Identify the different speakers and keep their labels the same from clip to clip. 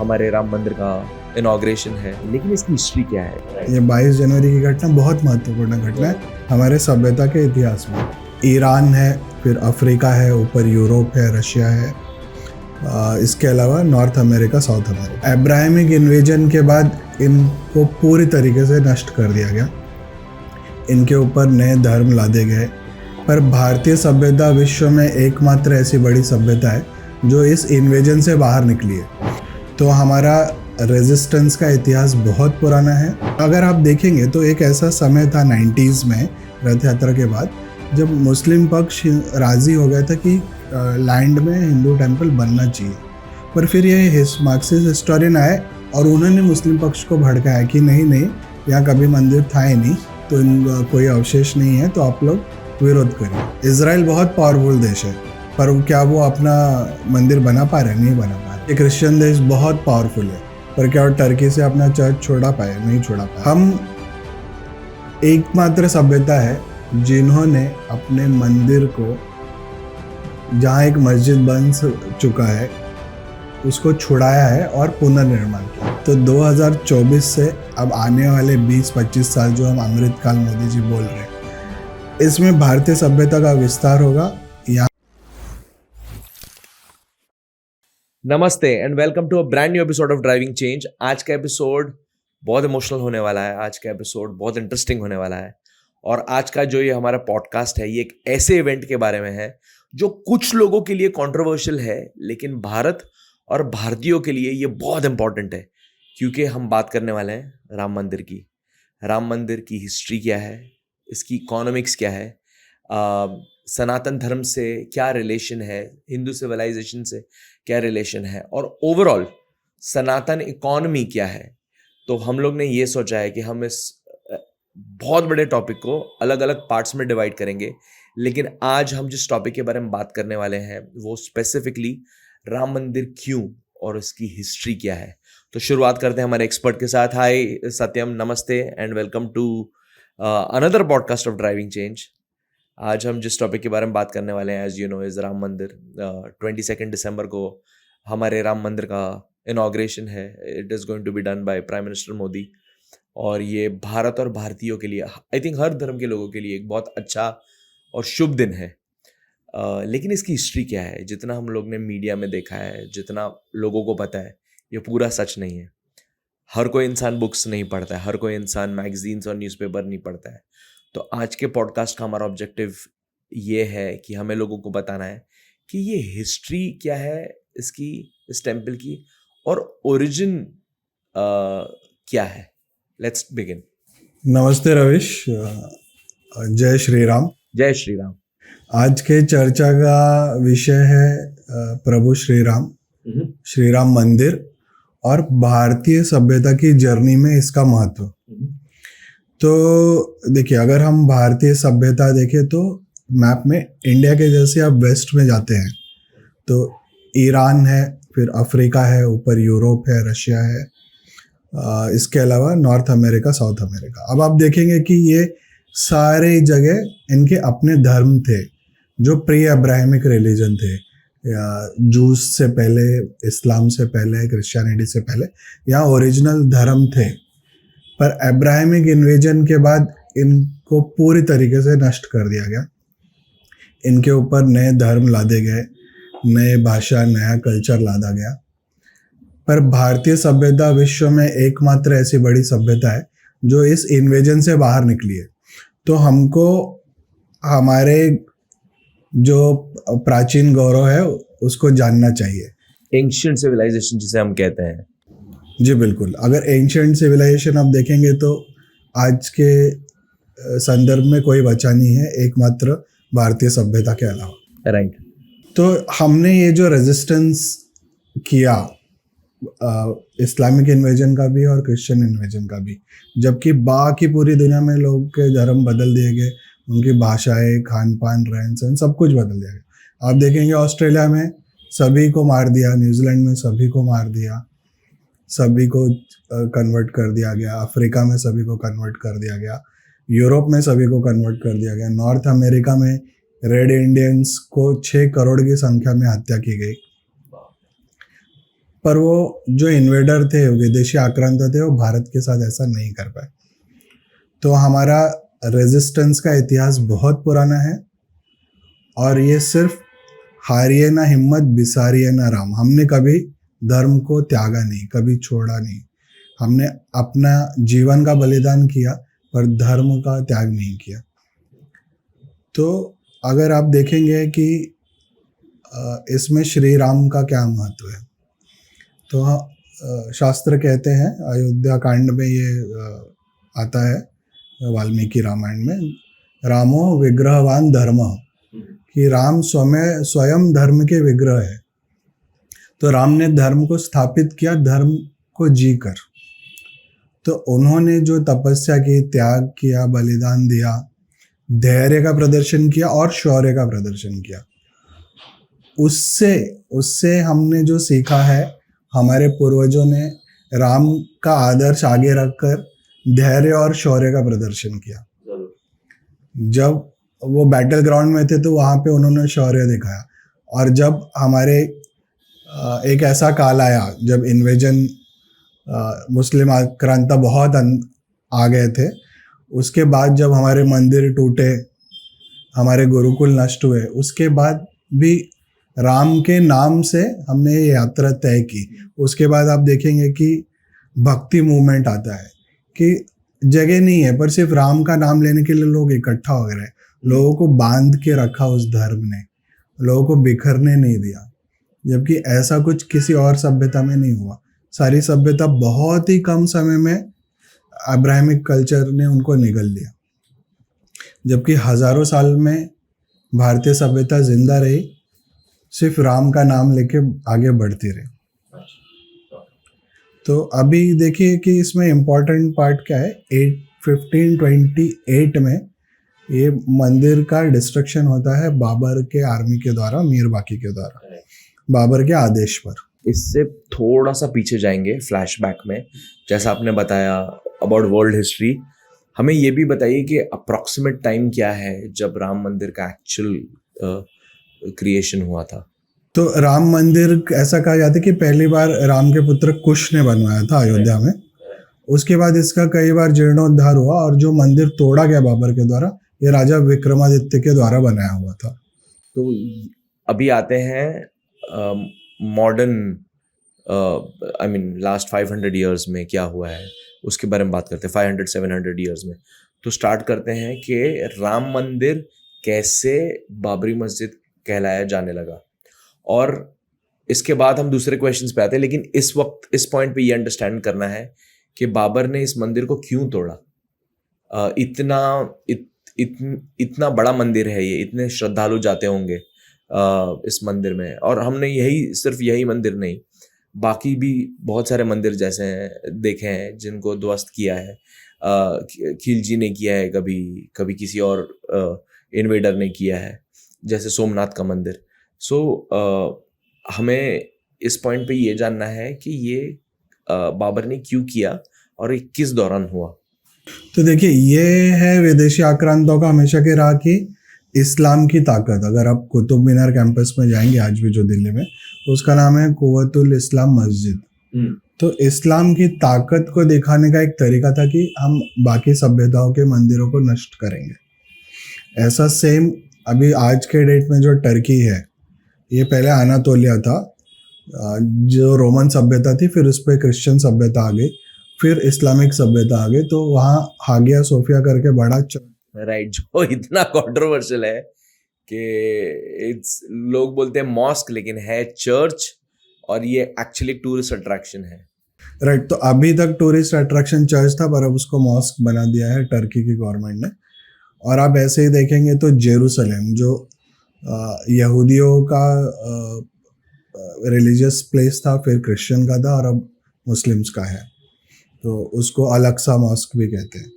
Speaker 1: हमारे राम मंदिर का इनॉग्रेशन है, लेकिन इसकी हिस्ट्री क्या है?
Speaker 2: ये 22 जनवरी की घटना बहुत महत्वपूर्ण घटना है हमारे सभ्यता के इतिहास में। ईरान है, फिर अफ्रीका है, ऊपर यूरोप है, रशिया है, इसके अलावा north America, south America. Abrahamic invasion के बाद इनको पूरी तरीके से नष्ट कर दिया गया, इनके ऊपर नए धर्म लादे गए। पर भारतीय सभ्यता विश्व में एकमात्र ऐसी बड़ी सभ्यता है जो इस इन्वेजन से बाहर निकली है। तो हमारा रेजिस्टेंस का इतिहास बहुत पुराना है। अगर आप देखेंगे तो एक ऐसा समय था 90s में, रथ यात्रा के बाद, जब मुस्लिम पक्ष राज़ी हो गया था कि लैंड में हिंदू टेम्पल बनना चाहिए। पर फिर ये मार्क्सिस्ट हिस्टोरियन आए और उन्होंने मुस्लिम पक्ष को भड़काया कि नहीं, यहाँ कभी मंदिर था ही नहीं, तो कोई अवशेष नहीं है, तो आप लोग विरोध करिए। इजराइल बहुत पावरफुल देश है, पर क्या वो अपना मंदिर बना पा रहे? नहीं बना पा रहे। ये क्रिश्चियन देश बहुत पावरफुल है, पर क्या वो टर्की से अपना चर्च छोड़ा पाए? नहीं छोड़ा पाए। हम एकमात्र सभ्यता है जिन्होंने अपने मंदिर को, जहाँ एक मस्जिद बन चुका है, उसको छुड़ाया है और पुनर्निर्माण किया। तो 2024 से अब आने वाले 20-25 साल जो हम अमृतकाल मोदी जी बोल रहे हैं, इसमें भारतीय सभ्यता का विस्तार होगा।
Speaker 1: नमस्ते and welcome to a brand new episode of driving change. आज का एपिसोड बहुत इमोशनल होने वाला है, आज का एपिसोड बहुत इंटरेस्टिंग होने वाला है। और आज का जो ये हमारा पॉडकास्ट है, ये एक ऐसे इवेंट के बारे में है जो कुछ लोगों के लिए कंट्रोवर्शियल है, लेकिन भारत और भारतीयों के लिए ये बहुत इंपॉर्टेंट है, क्योंकि हम बात करने वाले हैं राम मंदिर की। राम मंदिर की हिस्ट्री क्या है, इसकी इकोनॉमिक्स क्या है, सनातन धर्म से क्या रिलेशन है, हिंदू सिविलाइजेशन से क्या रिलेशन है, और ओवरऑल सनातन इकोनॉमी क्या है। तो हम लोग ने ये सोचा है कि हम इस बहुत बड़े टॉपिक को अलग अलग पार्ट्स में डिवाइड करेंगे, लेकिन आज हम जिस टॉपिक के बारे में बात करने वाले हैं वो स्पेसिफिकली राम मंदिर क्यों और इसकी हिस्ट्री क्या है। तो शुरुआत करते हैं हमारे एक्सपर्ट के साथ। हाय सत्यम, नमस्ते and welcome to another podcast of driving change. आज हम जिस टॉपिक के बारे में बात करने वाले हैं, as you know, is Ram Mandir. 22 दिसंबर को हमारे राम मंदिर का इनॉग्रेशन है। It is going to be done by prime minister Modi, और ये भारत और भारतीयों के लिए, आई थिंक हर धर्म के लोगों के लिए एक बहुत अच्छा और शुभ दिन है। लेकिन इसकी हिस्ट्री क्या है? जितना हम लोग ने मीडिया में देखा है, जितना लोगों को पता है, ये पूरा सच नहीं है। हर कोई इंसान बुक्स नहीं पढ़ता है, हर कोई इंसान मैगजीन्स और न्यूज़पेपर नहीं पढ़ता है। तो आज के पॉडकास्ट का हमारा ऑब्जेक्टिव ये है कि हमें लोगों को बताना है कि ये हिस्ट्री क्या है इसकी, इस टेम्पल की, और ओरिजिन क्या है। Let's begin.
Speaker 2: नमस्ते रविश, जय श्री राम।
Speaker 1: जय श्री राम।
Speaker 2: आज के चर्चा का विषय है प्रभु श्री राम मंदिर और भारतीय सभ्यता की जर्नी में इसका महत्व। तो देखिए, अगर हम भारतीय सभ्यता देखें तो मैप में इंडिया के जैसे आप वेस्ट में जाते हैं तो ईरान है, फिर अफ्रीका है, ऊपर यूरोप है, रशिया है, इसके अलावा नॉर्थ अमेरिका, साउथ अमेरिका। अब आप देखेंगे कि ये सारे जगह इनके अपने धर्म थे जो प्री अब्राहमिक रिलीजन थे, या जूस से पहले, इस्लाम से पहले, क्रिश्चियनिटी से पहले यहाँ ओरिजिनल धर्म थे। पर अब्राहमिक इन्वेजन के बाद इनको पूरी तरीके से नष्ट कर दिया गया, इनके ऊपर नए धर्म लादे गए, नए भाषा, नया कल्चर लादा गया। पर भारतीय सभ्यता विश्व में एकमात्र ऐसी बड़ी सभ्यता है जो इस इन्वेजन से बाहर निकली है। तो हमको हमारे जो प्राचीन गौरव है उसको जानना चाहिए।
Speaker 1: एंशिएंट सिविलाइजेशन जिसे हम कहते हैं।
Speaker 2: जी बिल्कुल। अगर एंशिएंट सिविलाइजेशन आप देखेंगे तो आज के संदर्भ में कोई बचा नहीं है, एकमात्र भारतीय सभ्यता के अलावा।
Speaker 1: राइट।
Speaker 2: तो हमने ये जो रेजिस्टेंस किया इस्लामिक इन्वेजन का भी और क्रिश्चियन इन्वेजन का भी, जबकि बाकी पूरी दुनिया में लोग के धर्म बदल दिए गए, उनकी भाषाएं, खान पान, रहन सहन सब कुछ बदल दिया गया। आप देखेंगे ऑस्ट्रेलिया में सभी को मार दिया, न्यूजीलैंड में सभी को मार दिया, सभी को कन्वर्ट कर दिया गया, अफ्रीका में सभी को कन्वर्ट कर दिया गया, यूरोप में सभी को कन्वर्ट कर दिया गया, नॉर्थ अमेरिका में रेड इंडियंस को 6 करोड़ की संख्या में हत्या की गई। पर वो जो इन्वेडर थे, विदेशी आक्रांत थे, वो भारत के साथ ऐसा नहीं कर पाए। तो हमारा रेजिस्टेंस का इतिहास बहुत पुराना है, और ये सिर्फ हारिए ना हिम्मत, बिसारिए ना राम। हमने कभी धर्म को त्यागा नहीं, कभी छोड़ा नहीं। हमने अपना जीवन का बलिदान किया, पर धर्म का त्याग नहीं किया। तो अगर आप देखेंगे कि इसमें श्री राम का क्या महत्व है, तो शास्त्र कहते हैं, अयोध्या कांड में ये आता है, वाल्मीकि रामायण में, रामो विग्रहवान धर्म, कि राम स्वयं धर्म के विग्रह है। तो राम ने धर्म को स्थापित किया, धर्म को जी कर। तो उन्होंने जो तपस्या की, त्याग किया, बलिदान दिया, धैर्य का प्रदर्शन किया और शौर्य का प्रदर्शन किया, उससे हमने जो सीखा है, हमारे पूर्वजों ने राम का आदर्श आगे रखकर धैर्य और शौर्य का प्रदर्शन किया। जब वो बैटल ग्राउंड में थे तो वहाँ पे उन्होंने शौर्य दिखाया। और जब हमारे एक ऐसा काल आया जब इन्वेजन, मुस्लिम आक्रांता बहुत आ गए थे, उसके बाद जब हमारे मंदिर टूटे, हमारे गुरुकुल नष्ट हुए, उसके बाद भी राम के नाम से हमने ये यात्रा तय की। उसके बाद आप देखेंगे कि भक्ति मूवमेंट आता है, कि जगह नहीं है पर सिर्फ राम का नाम लेने के लिए लोग इकट्ठा हो गए। लोगों को बांध के रखा उस धर्म ने, लोगों को बिखरने नहीं दिया, जबकि ऐसा कुछ किसी और सभ्यता में नहीं हुआ। सारी सभ्यता बहुत ही कम समय में अब्राहमिक कल्चर ने उनको निगल लिया, जबकि हजारों साल में भारतीय सभ्यता जिंदा रही, सिर्फ राम का नाम लेके आगे बढ़ती रही। तो अभी देखिए कि इसमें इम्पोर्टेंट पार्ट क्या है। 1528 में ये मंदिर का डिस्ट्रक्शन होता है बाबर के आर्मी के द्वारा, मीर बाकी के द्वारा, बाबर के आदेश पर।
Speaker 1: इससे थोड़ा सा पीछे जाएंगे फ्लैशबैक में, जैसा आपने बताया अबाउट वर्ल्ड हिस्ट्री, हमें ये भी बताइए कि अप्रॉक्सीमेट टाइम क्या है जब राम मंदिर का एक्चुअल क्रिएशन हुआ था।
Speaker 2: तो राम मंदिर ऐसा कहा जाता है कि पहली बार राम के पुत्र कुश ने बनवाया था अयोध्या में। उसके बाद इसका कई बार जीर्णोद्धार हुआ, और जो मंदिर तोड़ा गया बाबर के द्वारा, ये राजा विक्रमादित्य के द्वारा बनाया हुआ था।
Speaker 1: तो अभी आते हैं modern, I mean last 500 years में क्या हुआ है उसके बारे में बात करते हैं। 500-700 ईयर्स में तो स्टार्ट करते हैं कि राम मंदिर कैसे बाबरी मस्जिद कहलाया जाने लगा, और इसके बाद हम दूसरे क्वेश्चंस पे आते हैं। लेकिन इस वक्त इस पॉइंट पे ये अंडरस्टैंड करना है कि बाबर ने इस मंदिर को क्यों तोड़ा। इतना बड़ा मंदिर है ये, इतने श्रद्धालु जाते होंगे इस मंदिर में, और हमने सिर्फ यही मंदिर नहीं, बाकी भी बहुत सारे मंदिर जैसे हैं देखे हैं जिनको ध्वस्त किया है। खिलजी ने किया है, कभी किसी और इन्वेडर ने किया है, जैसे सोमनाथ का मंदिर। सो हमें इस पॉइंट पे ये जानना है कि ये बाबर ने क्यों किया और ये किस दौरान हुआ।
Speaker 2: तो देखिए, ये है विदेशी आक्रांतों का हमेशा के रहा कि इस्लाम की ताकत। अगर आप कुतुब मीनार कैंपस में जाएंगे आज भी जो दिल्ली में, तो उसका नाम है कुव्वतुल इस्लाम मस्जिद। तो इस्लाम की ताकत को दिखाने का एक तरीका था कि हम बाकी सभ्यताओं के मंदिरों को नष्ट करेंगे। ऐसा सेम अभी आज के डेट में जो टर्की है, ये पहले अनातोलिया था, जो रोमन सभ्यता थी, फिर उस पर क्रिश्चियन सभ्यता आ गई, फिर इस्लामिक सभ्यता आ गई। तो वहाँ हागिया सोफिया करके बड़ा
Speaker 1: राइट, जो इतना कंट्रोवर्शियल है कि लोग बोलते हैं मॉस्क, लेकिन है चर्च, और ये एक्चुअली टूरिस्ट अट्रैक्शन है।
Speaker 2: राइट, तो अभी तक टूरिस्ट अट्रैक्शन चर्च था, पर अब उसको मॉस्क बना दिया है टर्की की गवर्नमेंट ने। और आप ऐसे ही देखेंगे तो जेरूसलेम, जो यहूदियों का रिलीजियस प्लेस था, फिर क्रिश्चियन का था, और अब मुस्लिम्स का है, तो उसको अल-अक्सा मॉस्क भी कहते हैं।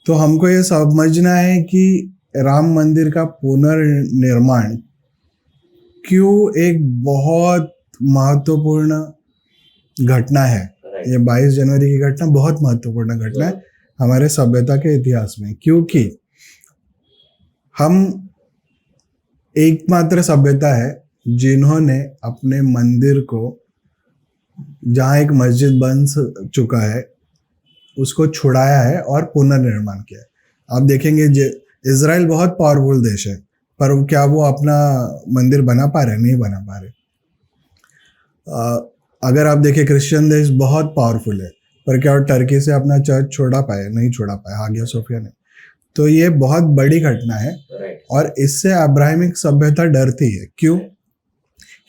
Speaker 2: तो हमको ये समझना है कि राम मंदिर का पुनर्निर्माण क्यों एक बहुत महत्वपूर्ण घटना है। ये 22 जनवरी की घटना बहुत महत्वपूर्ण घटना है हमारे सभ्यता के इतिहास में, क्योंकि हम एकमात्र सभ्यता है जिन्होंने अपने मंदिर को जहाँ एक मस्जिद बन चुका है उसको छुड़ाया है और पुनर्निर्माण किया है। आप देखेंगे इजराइल बहुत पावरफुल देश है, पर क्या वो अपना मंदिर बना पा रहे? नहीं बना पा रहे। अगर आप देखें क्रिश्चियन देश बहुत पावरफुल है, पर क्या वो टर्की से अपना चर्च छोड़ा पाए? नहीं छोड़ा पाए हागिया सोफिया ने। तो ये बहुत बड़ी घटना है और इससे अब्राहमिक सभ्यता डरती है। क्यों?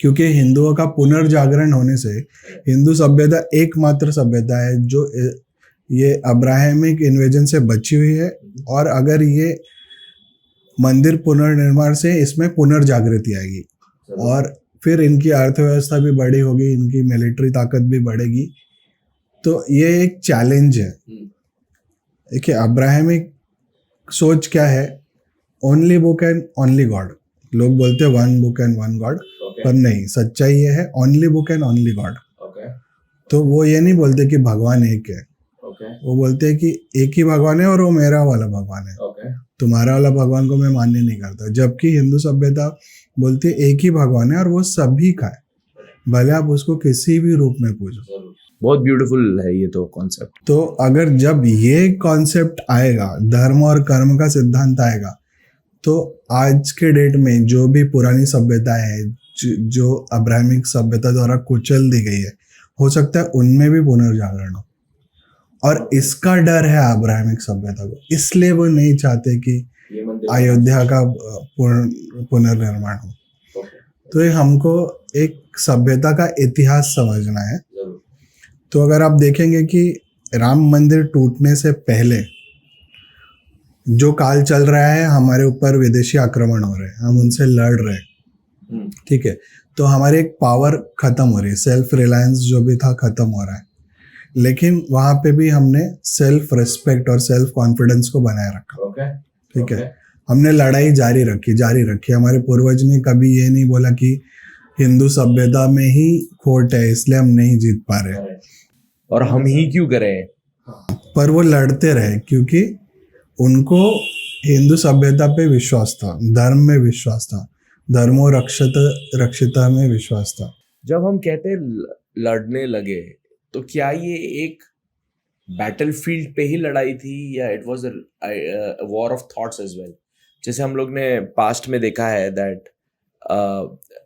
Speaker 2: क्योंकि हिंदुओं का पुनर्जागरण होने से हिंदू सभ्यता एकमात्र सभ्यता है जो ये अब्राहमिक इन्वेजन से बची हुई है, और अगर ये मंदिर पुनर्निर्माण से इसमें पुनर्जागृति आएगी और फिर इनकी अर्थव्यवस्था भी बड़ी होगी, इनकी मिलिट्री ताकत भी बढ़ेगी। तो ये एक चैलेंज है। देखिए अब्राहमिक सोच क्या है? Only book and only God. लोग बोलते हैं one book and one God, पर नहीं, सच्चाई ये है only book and only God. तो वो ये नहीं बोलते कि भगवान एक है, वो बोलते हैं कि एक ही भगवान है और वो मेरा वाला भगवान है, तुम्हारा वाला भगवान को मैं मान्य नहीं करता। जबकि हिंदू सभ्यता बोलती है एक ही भगवान है और वो सभी का है, भले आप उसको किसी भी रूप में पूजो।
Speaker 1: बहुत ब्यूटीफुल है ये तो कॉन्सेप्ट।
Speaker 2: तो अगर जब ये कॉन्सेप्ट आएगा, धर्म और कर्म का सिद्धांत आएगा, तो आज के डेट में जो भी पुरानी सभ्यता है जो अब्राहमिक सभ्यता द्वारा कुचल दी गई है, हो सकता है उनमें भी पुनर्जागरण हो। और इसका डर है अब्राहमिक सभ्यता को, इसलिए वो नहीं चाहते कि अयोध्या का पुनर्निर्माण हो। तो ये हमको एक सभ्यता का इतिहास समझना है। तो अगर आप देखेंगे कि राम मंदिर टूटने से पहले जो काल चल रहा है, हमारे ऊपर विदेशी आक्रमण हो रहे हैं, हम उनसे लड़ रहे हैं, ठीक है, तो हमारी एक पावर खत्म हो रही है, सेल्फ रिलायंस जो भी था खत्म हो रहा है। लेकिन वहाँ पे भी हमने सेल्फ रिस्पेक्ट और सेल्फ कॉन्फिडेंस को बनाए रखा, ठीक है। हमने लड़ाई जारी रखी। हमारे पूर्वज ने कभी ये नहीं बोला कि हिंदू सभ्यता में ही खोट है इसलिए हम नहीं जीत पा रहे
Speaker 1: और हम ही क्यों करें,
Speaker 2: पर वो लड़ते रहे क्योंकि उनको हिंदू सभ्यता पे विश्वास था, धर्म में विश्वास था, धर्मो रक्षिता में विश्वास था।
Speaker 1: जब हम कहते लड़ने लगे तो क्या ये एक बैटलफील्ड पे ही लड़ाई थी या it was a war of thoughts as well? जैसे हम लोग ने पास्ट में देखा है दैट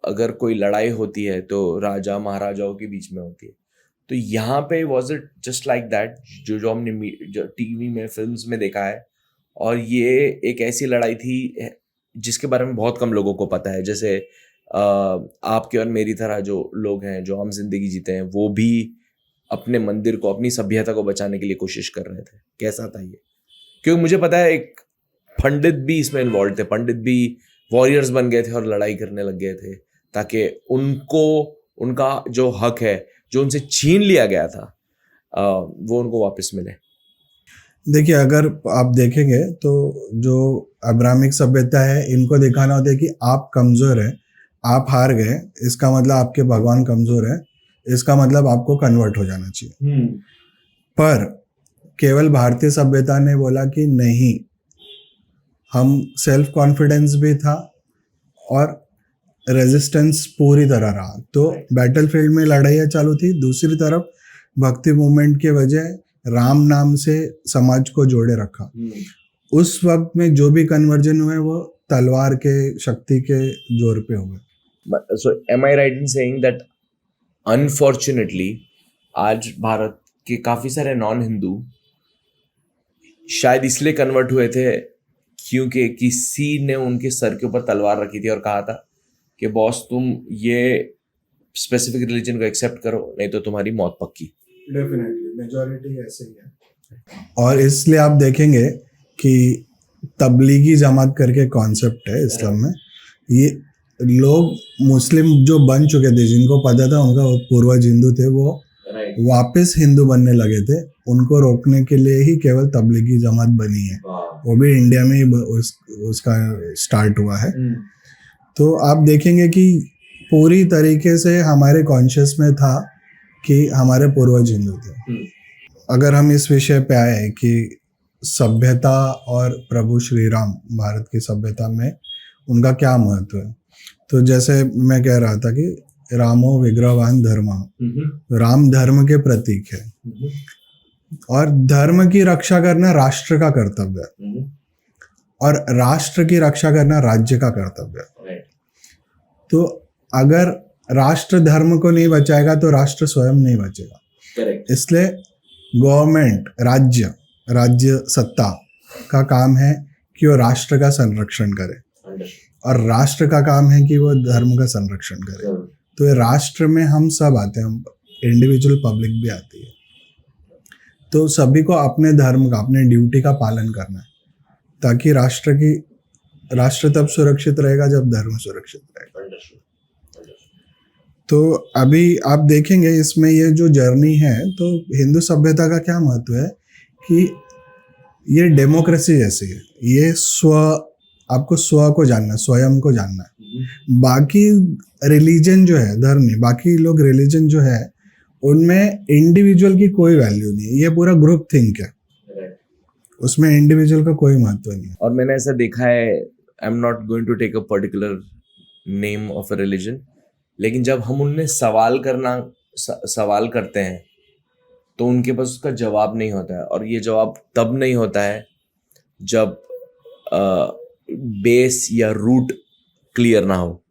Speaker 1: अगर कोई लड़ाई होती है तो राजा महाराजाओं के बीच में होती है। तो यहाँ पे was it just like that जो हमने टीवी में फिल्म्स में देखा है, और ये एक ऐसी लड़ाई थी जिसके बारे में बहुत कम लोगों को पता है। जैसे आपके और मेरी तरह जो लोग हैं जो आम जिंदगी जीते हैं, वो भी अपने मंदिर को, अपनी सभ्यता को बचाने के लिए कोशिश कर रहे थे। कैसा था ये? क्योंकि मुझे पता है एक पंडित भी इसमें इन्वॉल्व थे, पंडित भी वॉरियर्स बन गए थे और लड़ाई करने लग गए थे ताकि उनको उनका जो हक है जो उनसे छीन लिया गया था वो उनको वापस मिले।
Speaker 2: देखिए अगर आप देखेंगे तो जो अब्राहमिक सभ्यता है, इनको दिखाना होता है कि आप कमज़ोर हैं, आप हार गए, इसका मतलब आपके भगवान कमज़ोर है, इसका मतलब आपको कन्वर्ट हो जाना चाहिए। पर केवल भारतीय सभ्यता ने बोला कि नहीं, हम सेल्फ कॉन्फिडेंस भी था और रेजिस्टेंस पूरी तरह रहा। तो बैटलफील्ड में लड़ाइयाँ चालू थी। दूसरी तरफ भक्ति मूवमेंट के वजह राम नाम से समाज को जोड़े रखा। उस वक्त में जो भी कन्वर्जन हुए वो तलवार के शक्ति के जोर पे हुए।
Speaker 1: So am I right in saying that unfortunately आज भारत के काफी सारे नॉन हिंदू शायद इसलिए कन्वर्ट हुए थे क्योंकि किसी ने उनके सर के ऊपर तलवार रखी थी और कहा था कि बॉस तुम ये स्पेसिफिक रिलीजन को एक्सेप्ट करो नहीं तो तुम्हारी मौत पक्की।
Speaker 2: डेफिनेटली मेजॉरिटी ऐसे ही है। और इसलिए आप देखेंगे कि तबलीगी जमात करके कॉन्सेप्ट है इस्लाम में। ये लोग मुस्लिम जो बन चुके थे, जिनको पता था उनका पूर्वज हिंदू थे, वो वापस हिंदू बनने लगे थे, उनको रोकने के लिए ही केवल तबलीगी जमात बनी है। वो भी इंडिया में ही उसका स्टार्ट हुआ है। तो आप देखेंगे कि पूरी तरीके से हमारे कॉन्शियस में था कि हमारे पूर्वज हिंदू थे। अगर हम इस विषय पे आए कि सभ्यता और प्रभु श्री राम भारत की सभ्यता में उनका क्या महत्व है, तो जैसे मैं कह रहा था कि रामो विग्रहवान धर्म, राम धर्म के प्रतीक है और धर्म की रक्षा करना राष्ट्र का कर्तव्य है और राष्ट्र की रक्षा करना राज्य का कर्तव्य है। तो अगर राष्ट्र धर्म को नहीं बचाएगा तो राष्ट्र स्वयं नहीं बचेगा। इसलिए गवर्नमेंट, राज्य सत्ता का काम है कि वो राष्ट्र का संरक्षण करे और राष्ट्र का काम है कि वो धर्म का संरक्षण करे। तो ये राष्ट्र में हम सब आते हैं, हम इंडिविजुअल पब्लिक भी आती है। तो सभी को अपने धर्म का, अपने ड्यूटी का पालन करना है ताकि राष्ट्र तब सुरक्षित रहेगा जब धर्म सुरक्षित रहेगा। तो अभी आप देखेंगे इसमें ये जो जर्नी है, तो हिंदू सभ्यता का क्या महत्व है कि ये डेमोक्रेसी जैसी है। ये आपको स्व को जानना, स्वयं को जानना है। बाकी रिलीजन जो है, धर्म नहीं, बाकी लोग रिलीजन जो है उनमें इंडिविजुअल की कोई वैल्यू नहीं है। ये पूरा ग्रुप थिंक है, उसमें इंडिविजुअल का कोई महत्व नहीं है।
Speaker 1: और मैंने ऐसा देखा है, I am not going to take a particular name of a religion, लेकिन जब हम उनने सवाल करते हैं तो उनके पास उसका जवाब नहीं होता है। और ये जवाब तब नहीं होता है जब बेस या रूट क्लियर ना हो।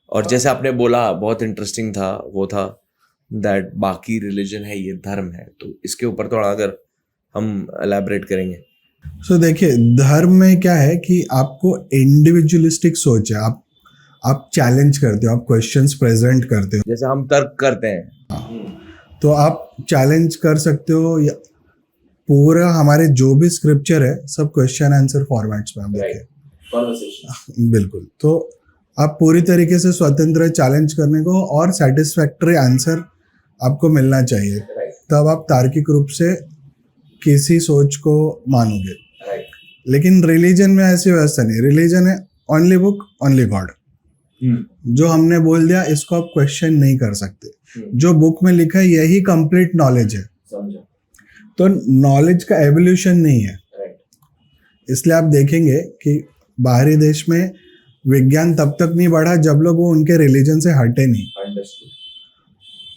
Speaker 1: और जैसे आपने बोला, बहुत इंटरेस्टिंग था, वो था दैट बाकी रिलीजन है, ये धर्म है। तो इसके ऊपर थोड़ा अगर हम एलैबोरेट करेंगे।
Speaker 2: सो देखिए, धर्म में क्या है कि आपको इंडिविजुअलिस्टिक सोच है, आप चैलेंज करते हो, आप क्वेश्चंस प्रेजेंट करते हो।
Speaker 1: जैसे हम तर्क करते हैं,
Speaker 2: तो आप चैलेंज कर सकते हो। या पूरा हमारे जो भी स्क्रिप्चर है सब क्वेश्चन आंसर फॉर्मेट्स में हम देखें। बिल्कुल। तो आप पूरी तरीके से स्वतंत्र चैलेंज करने को और सेटिस्फैक्टरी आंसर आपको मिलना चाहिए, तब आप तार्किक रूप से किसी सोच को मानोगे। लेकिन रिलीजन में ऐसी व्यवस्था नहीं। रिलीजन है ओनली बुक ओनली गॉड। जो हमने बोल दिया इसको आप क्वेश्चन नहीं कर सकते। जो बुक में लिखा है यही कंप्लीट नॉलेज है। तो नॉलेज का एवोल्यूशन नहीं है। इसलिए आप देखेंगे कि बाहरी देश में विज्ञान तब तक नहीं बढ़ा जब लोग वो उनके रिलीजन से हटे नहीं।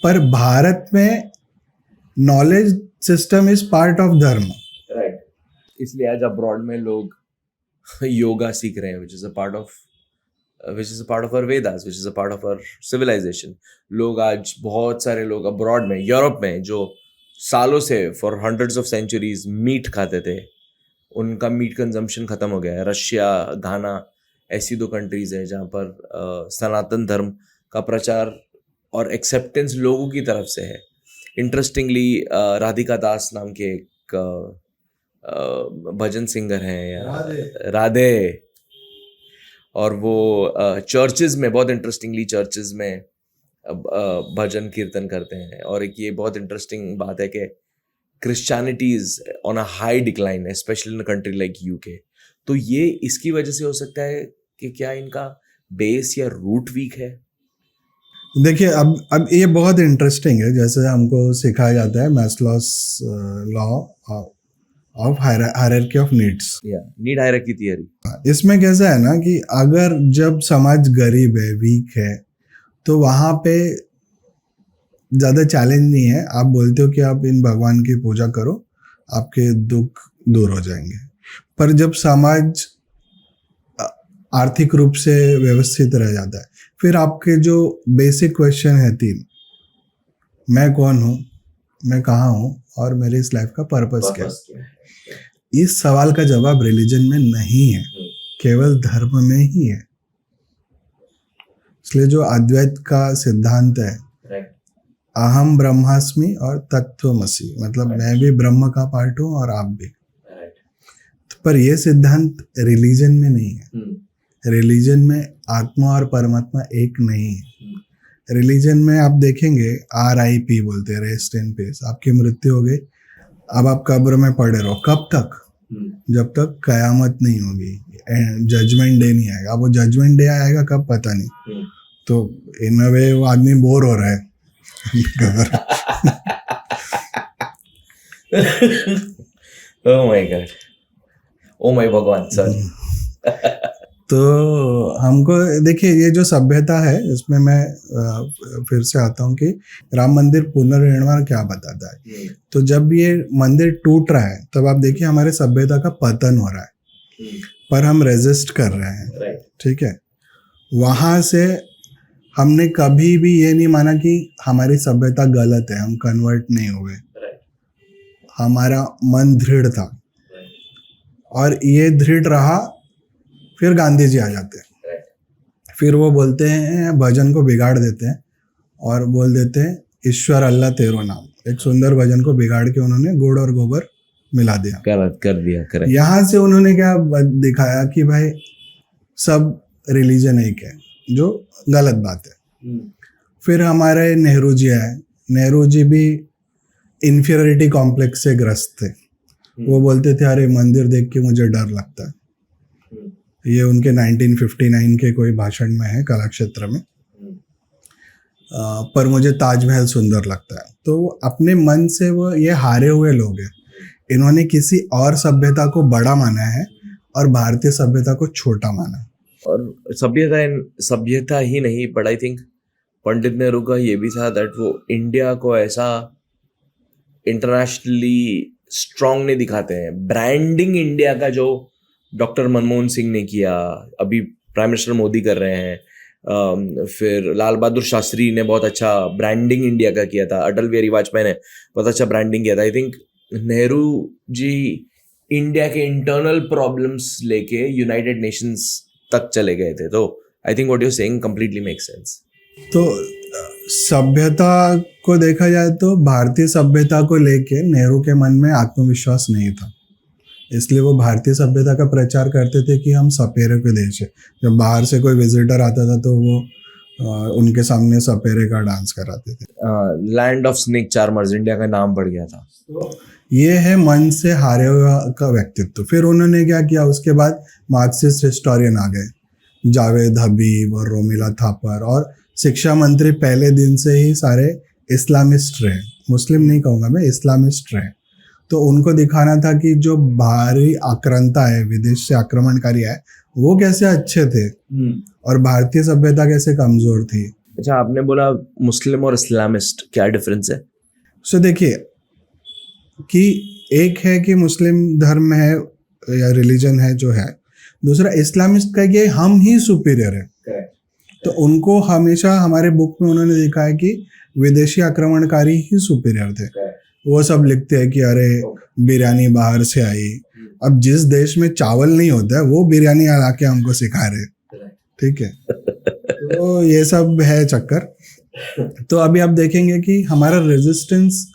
Speaker 2: पर भारत में knowledge system is part of धर्म।
Speaker 1: इसलिए आज अब्रॉड में लोग योगा सीख रहे हैं, which is a part of our Vedas, which is a part of our civilization. लोग आज, बहुत सारे लोग अब्रॉड में, यूरोप में, जो सालों से for hundreds of centuries meat खाते थे, उनका मीट कंजम्पशन खत्म हो गया है। रशिया, घाना ऐसी 2 कंट्रीज है जहाँ पर सनातन धर्म का प्रचार और एक्सेप्टेंस लोगों की तरफ से है। इंटरेस्टिंगली राधिका दास नाम के एक भजन सिंगर हैं, राधे, और वो चर्चेज में, बहुत इंटरेस्टिंगली चर्चेज में भजन कीर्तन करते हैं। और एक ये बहुत इंटरेस्टिंग बात है कि Christianity is on a high decline, specially in a country like UK. तो ये इसकी वजह से हो सकता है कि क्या इनका बेस या रूट वीक है।
Speaker 2: देखिए, अब ये बहुत इंटरेस्टिंग है। जैसे हमको सिखाया जाता है Maslow's law of hierarchy of needs,
Speaker 1: need hierarchy theory.
Speaker 2: इसमें कैसा है ना कि अगर जब समाज गरीब है, वीक है, तो वहाँ पे ज़्यादा चैलेंज नहीं है। आप बोलते हो कि आप इन भगवान की पूजा करो, आपके दुख दूर हो जाएंगे। पर जब समाज आर्थिक रूप से व्यवस्थित रह जाता है, फिर आपके जो बेसिक क्वेश्चन है 3, मैं कौन हूँ, मैं कहाँ हूँ और मेरे इस लाइफ का पर्पस क्या है, इस सवाल का जवाब रिलीजन में नहीं है, केवल धर्म में ही है। इसलिए जो अद्वैत का सिद्धांत है, अहम ब्रह्मास्मि और तत्वमसि, मतलब मैं भी ब्रह्म का पार्ट हूँ और आप भी। पर यह सिद्धांत रिलीजन में नहीं है। रिलीजन में आत्मा और परमात्मा एक नहीं है। रिलीजन में आप देखेंगे RIP बोलते हैं, रेस्ट इन पीस। आपकी मृत्यु हो गई, अब आप कब्र में पड़े रहो। कब तक? जब तक कयामत नहीं होगी, जजमेंट डे नहीं आएगा। अब वो जजमेंट डे आएगा कब पता नहीं। तो इन अ वे वो आदमी बोर हो रहा है।
Speaker 1: Oh my God, oh my भगवान, सॉरी।
Speaker 2: तो हमको देखिए ये जो सभ्यता है इसमें मैं फिर से आता हूँ कि राम मंदिर पुनर्निर्माण क्या बताता है। तो जब ये मंदिर टूट रहा है तब आप देखिए हमारे सभ्यता का पतन हो रहा है, पर हम रेजिस्ट कर रहे हैं, ठीक है। वहाँ से हमने कभी भी ये नहीं माना कि हमारी सभ्यता गलत है, हम कन्वर्ट नहीं हुए, हमारा मन दृढ़ था और ये दृढ़ रहा। फिर गांधी जी आ जाते हैं, फिर वो बोलते हैं, भजन को बिगाड़ देते हैं और बोल देते हैं ईश्वर अल्लाह तेरो नाम। एक सुंदर भजन को बिगाड़ के उन्होंने गुड़ और गोबर मिला दिया, कर दिया। यहाँ से उन्होंने क्या दिखाया कि भाई सब रिलीजन एक है, जो गलत बात है। फिर हमारे नेहरू जी आए, नेहरू जी भी इन्फीरियरिटी कॉम्प्लेक्स से ग्रस्त थे। वो बोलते थे अरे मंदिर देख के मुझे डर लगता है। ये उनके 1959 के कोई भाषण में है कलाक्षेत्र में। पर मुझे ताजमहल सुंदर लगता है। तो अपने मन से वो ये हारे हुए लोग हैं। इन्होंने किसी और सभ्यता को बड़ा माना है और भारतीय सभ्यता को छोटा माना।
Speaker 1: और सभ्यता ही नहीं, but I think Pandit Nehru का ये भी था दैट वो इंडिया को ऐसा इंटरनेशनली स्ट्रांग नहीं दिखाते हैं। ब्रांडिंग इंडिया का जो डॉक्टर मनमोहन सिंह ने किया, अभी प्राइम मिनिस्टर मोदी कर रहे हैं, फिर लाल बहादुर शास्त्री ने बहुत अच्छा ब्रांडिंग इंडिया का किया था, अटल बिहारी वाजपेयी ने बहुत अच्छा ब्रांडिंग किया था। I think Nehru ji India के इंटरनल प्रॉब्लम्स लेके यूनाइटेड नेशंस तक चले गए थे। तो I think what you saying completely makes sense.
Speaker 2: तो सभ्यता को देखा जाए तो भारतीय सभ्यता को लेके नेहरू के मन में आत्मविश्वास नहीं था, इसलिए वो भारतीय सभ्यता का प्रचार करते थे कि हम सपेरे के देश है। जब बाहर से कोई विजिटर आता था तो वो उनके सामने सपेरे का डांस कराते थे।
Speaker 1: Land of snake charmers India का नाम बढ़ गया था।
Speaker 2: ये है मन से हारे हुआ का व्यक्तित्व। फिर उन्होंने क्या किया, उसके बाद मार्क्सिस्ट हिस्टोरियन आ गए, जावेद हबीब और रोमिला थापर, और शिक्षा मंत्री पहले दिन से ही सारे इस्लामिस्ट रहे, मुस्लिम नहीं कहूँगा मैं, इस्लामिस्ट रहे। तो उनको दिखाना था कि जो बाहरी आक्रांता है, विदेश से आक्रमणकारी है, वो कैसे अच्छे थे और भारतीय सभ्यता कैसे कमजोर थी।
Speaker 1: अच्छा, आपने बोला मुस्लिम और इस्लामिस्ट, क्या डिफरेंस है?
Speaker 2: सो देखिए कि एक है कि मुस्लिम धर्म है या रिलीजन है जो है, दूसरा इस्लामिस्ट का कि हम ही सुपीरियर है। तो उनको हमेशा हमारे बुक में उन्होंने देखा है कि विदेशी आक्रमणकारी ही सुपीरियर थे। वो सब लिखते हैं कि अरे बिरयानी बाहर से आई। अब जिस देश में चावल नहीं होता है वो बिरयानी ला के हमको सिखा रहे, ठीक है। तो ये सब है चक्कर। तो अभी आप देखेंगे कि हमारा रेजिस्टेंस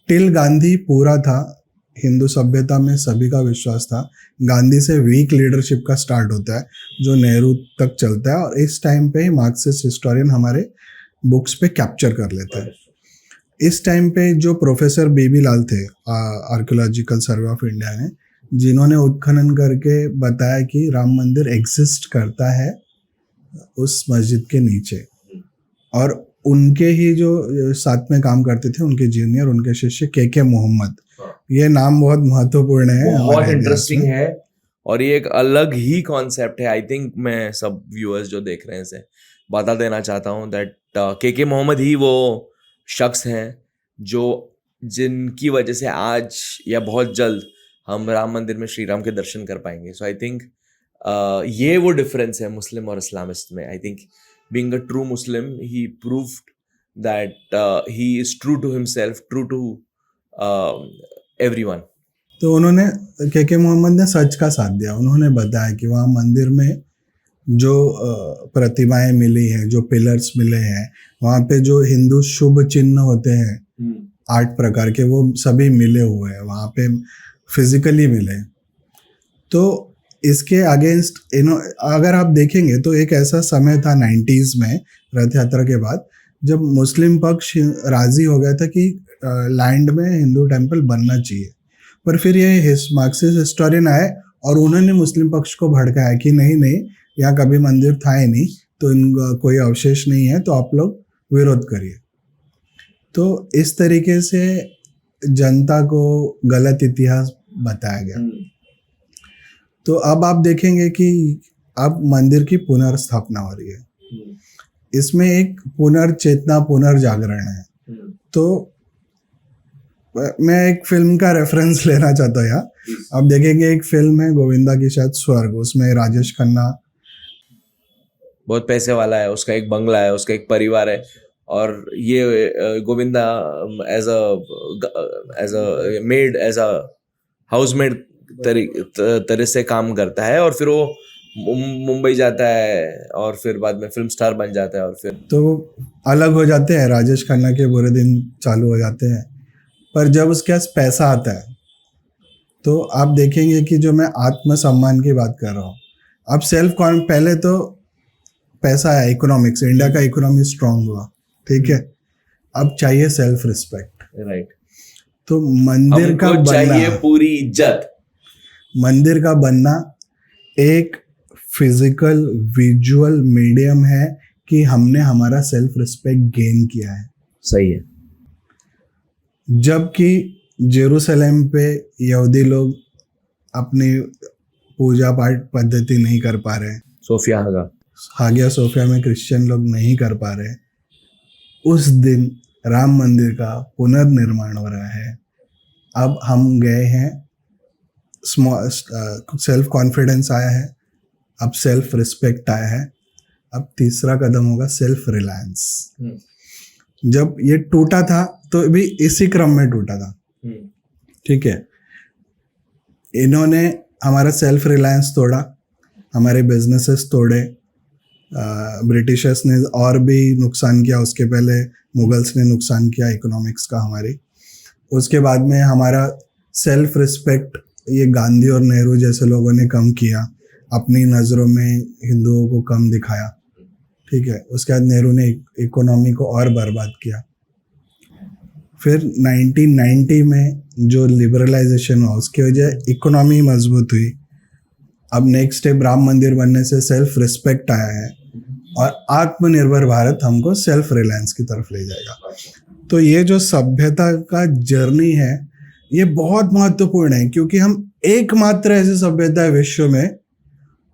Speaker 2: टिल गांधी पूरा था। हिंदू सभ्यता में सभी का विश्वास था। गांधी से वीक लीडरशिप का स्टार्ट होता है जो नेहरू तक चलता है, और इस टाइम पे ही मार्क्सिस्ट हिस्टोरियन हमारे बुक्स पे कैप्चर कर लेता है। इस टाइम पे जो प्रोफेसर बेबी लाल थे आर्कियोलॉजिकल सर्वे ऑफ इंडिया में, जिन्होंने उत्खनन करके बताया कि राम मंदिर एग्जिस्ट करता है उस मस्जिद के नीचे, और उनके ही जो साथ में काम करते थे उनके जूनियर, उनके शिष्य के मोहम्मद, ये नाम बहुत महत्वपूर्ण है,
Speaker 1: बहुत इंटरेस्टिंग है, और ये एक अलग ही कॉन्सेप्ट है। आई थिंक मैं सब व्यूअर्स जो देख रहे हैं से बता देना चाहता हूँ दैट के मोहम्मद ही वो शख्स हैं जो जिनकी वजह से आज या बहुत जल्द हम राम मंदिर में श्री राम के दर्शन कर पाएंगे। सो आई थिंक ये वो डिफरेंस है मुस्लिम और इस्लामिस्ट में। I think being a true Muslim he proved that he is true to himself, true to everyone.
Speaker 2: तो उन्होंने के मोहम्मद ने सच का साथ दिया। उन्होंने बताया कि वहाँ मंदिर में जो प्रतिमाएं मिली हैं, जो पिलर्स मिले हैं, वहाँ पे जो हिंदू शुभ चिन्ह होते हैं 8 प्रकार के, वो सभी मिले हुए हैं वहाँ पे, फिजिकली मिले। तो इसके अगेंस्ट अगर आप देखेंगे तो एक ऐसा समय था 90s में रथ यात्रा के बाद, जब मुस्लिम पक्ष राजी हो गया था कि लैंड में हिंदू टेम्पल बनना चाहिए। पर फिर ये मार्क्सिस्ट हिस्टोरियन आए और उन्होंने मुस्लिम पक्ष को भड़काया कि नहीं, यहाँ कभी मंदिर था ही नहीं, तो इनका कोई अवशेष नहीं है, तो आप लोग विरोध करिए। तो इस तरीके से जनता को गलत इतिहास बताया गया। तो अब आप देखेंगे कि अब मंदिर की पुनर्स्थापना हो रही है, इसमें एक पुनर्चेतना पुनर्जागरण है। तो मैं एक फिल्म का रेफरेंस लेना चाहता हूँ यहाँ। अब देखेंगे एक फिल्म है गोविंदा की शायद स्वर्ग, उसमें राजेश खन्ना
Speaker 1: बहुत पैसे वाला है, उसका एक बंगला है, उसका एक परिवार है, और ये Govinda as a maid, as a housemaid तरह से काम करता है, और फिर वो मुंबई जाता है और फिर बाद में फिल्म स्टार बन जाता है, और फिर
Speaker 2: तो अलग हो जाते हैं, राजेश खन्ना के बुरे दिन चालू हो जाते हैं। पर जब उसके पास पैसा आता है तो आप देखेंगे कि जो मैं आत्मसम्मान की बात कर रहा हूँ, अब पहले तो पैसा आया, इकोनॉमिक्स, इंडिया का इकोनॉमी स्ट्रांग हुआ, ठीक है, अब चाहिए सेल्फ रिस्पेक्ट,
Speaker 1: राइट।
Speaker 2: तो मंदिर का
Speaker 1: हमको चाहिए
Speaker 2: बनना,
Speaker 1: पूरी इज्जत।
Speaker 2: मंदिर का बनना एक फिजिकल विजुअल मीडियम है कि हमने हमारा सेल्फ रिस्पेक्ट गेन किया है।
Speaker 1: सही है।
Speaker 2: जबकि जेरूसलम पे यहूदी लोग अपनी पूजा पाठ पद्धति नहीं कर पा रहे,
Speaker 1: सोफिया
Speaker 2: हागिया सोफिया में क्रिश्चियन लोग नहीं कर पा रहे, उस दिन राम मंदिर का पुनर्निर्माण हो रहा है। अब हम गए हैं, सेल्फ कॉन्फिडेंस आया है, अब सेल्फ रिस्पेक्ट आया है, अब तीसरा कदम होगा सेल्फ रिलायंस। जब ये टूटा था तो भी इसी क्रम में टूटा था, ठीक है। इन्होंने हमारा सेल्फ रिलायंस तोड़ा, हमारे बिजनेसेस तोड़े, ब्रिटिशर्स ने और भी नुकसान किया, उसके पहले मुगल्स ने नुकसान किया इकोनॉमिक्स का हमारी। उसके बाद में हमारा सेल्फ रिस्पेक्ट ये गांधी और नेहरू जैसे लोगों ने कम किया, अपनी नज़रों में हिंदुओं को कम दिखाया, ठीक है। उसके बाद नेहरू ने इकोनॉमी को और बर्बाद किया। फिर 1990 में जो लिबरलाइजेशन हुआ उसकी वजह इकोनॉमी मजबूत हुई। अब नेक्स्ट स्टेप राम मंदिर बनने से सेल्फ रिस्पेक्ट आया है, और आत्मनिर्भर भारत हमको सेल्फ रिलायंस की तरफ ले जाएगा। तो ये जो सभ्यता का जर्नी है ये बहुत महत्वपूर्ण है, क्योंकि हम एकमात्र ऐसी सभ्यता है विश्व में